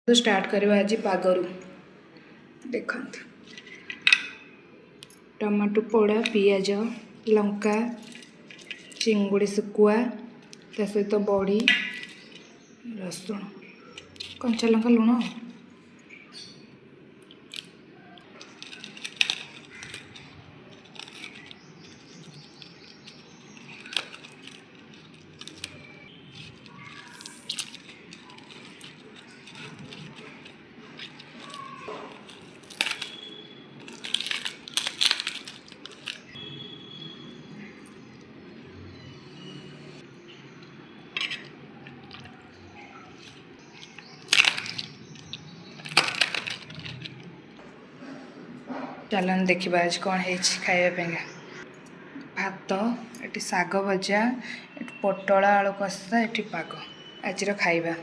तो स्टार्ट करवा आज पागरु देखते टमाटो पोड़ा पियाज लंका चिंगुड़ी शुकुआ ता सहित बड़ी रसुण कंचा लंका लुण चलन देखा आज कौन है खावाई भात ये शाग भजा पटल आलू कषा ये पाग आज खाଇବା।